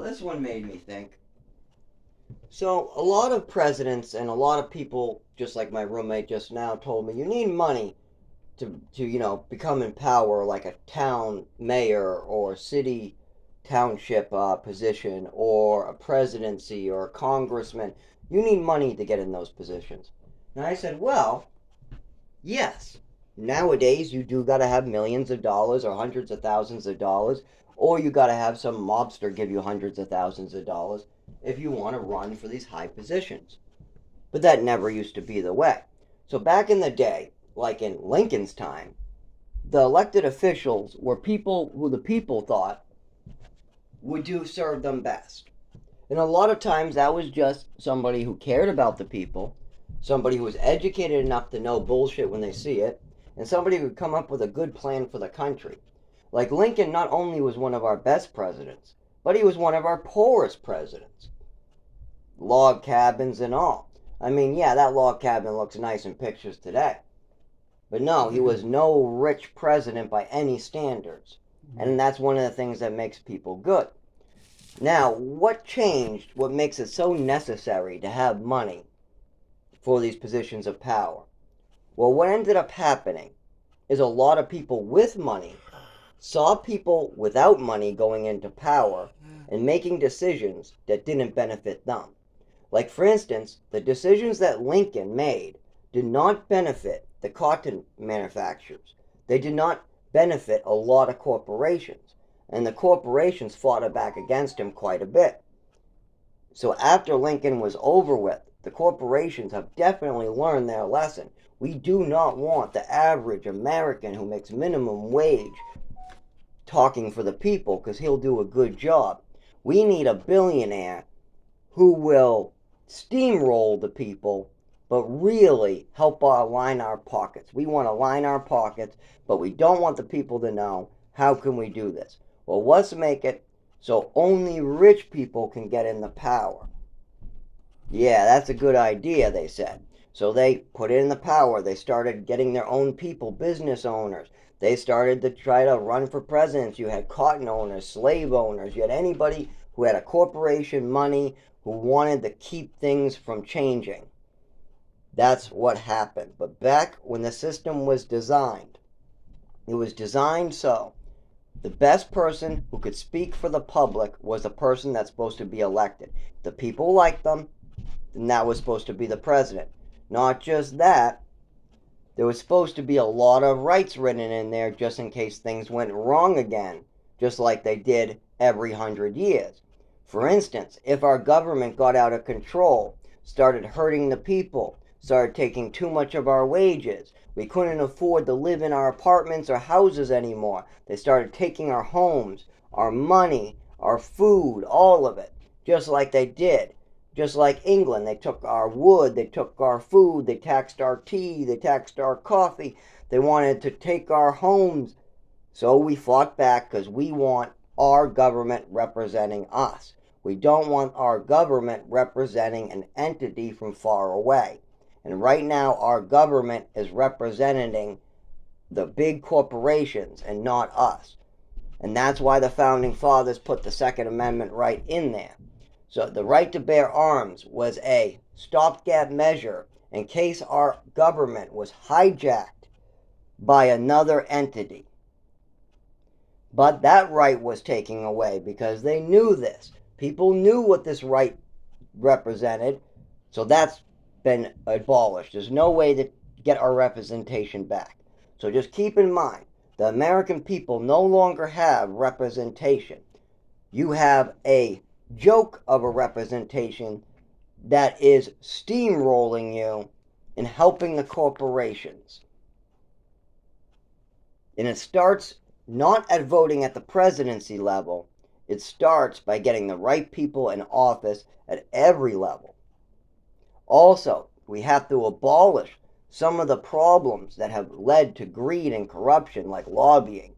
this one made me think. So, a lot of presidents and a lot of people, just like my roommate just now, told me you need money to become in power, like a town mayor or city township position or a presidency or a congressman. You need money to get in those positions. And I said, well, yes. Nowadays, you do got to have millions of dollars or hundreds of thousands of dollars, or you got to have some mobster give you hundreds of thousands of dollars if you want to run for these high positions. But that never used to be the way. So back in the day, like in Lincoln's time, the elected officials were people who the people thought would do serve them best. And a lot of times that was just somebody who cared about the people, somebody who was educated enough to know bullshit when they see it, and somebody who would come up with a good plan for the country. Like Lincoln not only was one of our best presidents, but he was one of our poorest presidents. Log cabins and all. I mean, yeah, that log cabin looks nice in pictures today. But no, he was no rich president by any standards. And that's one of the things that makes people good. Now, what changed? What makes it so necessary to have money for these positions of power? Well, what ended up happening is a lot of people with money saw people without money going into power and making decisions that didn't benefit them. Like, for instance, the decisions that Lincoln made did not benefit the cotton manufacturers. They did not benefit a lot of corporations. And the corporations fought back against him quite a bit. So after Lincoln was over with, the corporations have definitely learned their lesson. We do not want the average American who makes minimum wage talking for the people because he'll do a good job. We need a billionaire who will steamroll the people but really help line our pockets. We want to line our pockets, but we don't want the people to know. How can we do this? Well, let's make it so only rich people can get in the power. Yeah, that's a good idea, they said. So they put it in the power. They started getting their own people, business owners. They started to try to run for presidents. You had cotton owners, slave owners. You had anybody who had a corporation, money, who wanted to keep things from changing. That's what happened. But back when the system was designed, it was designed so the best person who could speak for the public was the person that's supposed to be elected. The people liked them, then that was supposed to be the president. Not just that, there was supposed to be a lot of rights written in there just in case things went wrong again, just like they did every 100 years. For instance, if our government got out of control, started hurting the people, started taking too much of our wages, we couldn't afford to live in our apartments or houses anymore. They started taking our homes, our money, our food, all of it, just like they did. Just like England, they took our wood, they took our food, they taxed our tea, they taxed our coffee. They wanted to take our homes. So we fought back because we want our government representing us. We don't want our government representing an entity from far away. And right now, our government is representing the big corporations and not us. And that's why the Founding Fathers put the Second Amendment right in there. So the right to bear arms was a stopgap measure in case our government was hijacked by another entity. But that right was taken away because they knew this. People knew what this right represented, so that's been abolished. There's no way to get our representation back. So just keep in mind, the American people no longer have representation. You have a joke of a representation that is steamrolling you and helping the corporations. And it starts not at voting at the presidency level. It starts by getting the right people in office at every level. Also, we have to abolish some of the problems that have led to greed and corruption, like lobbying.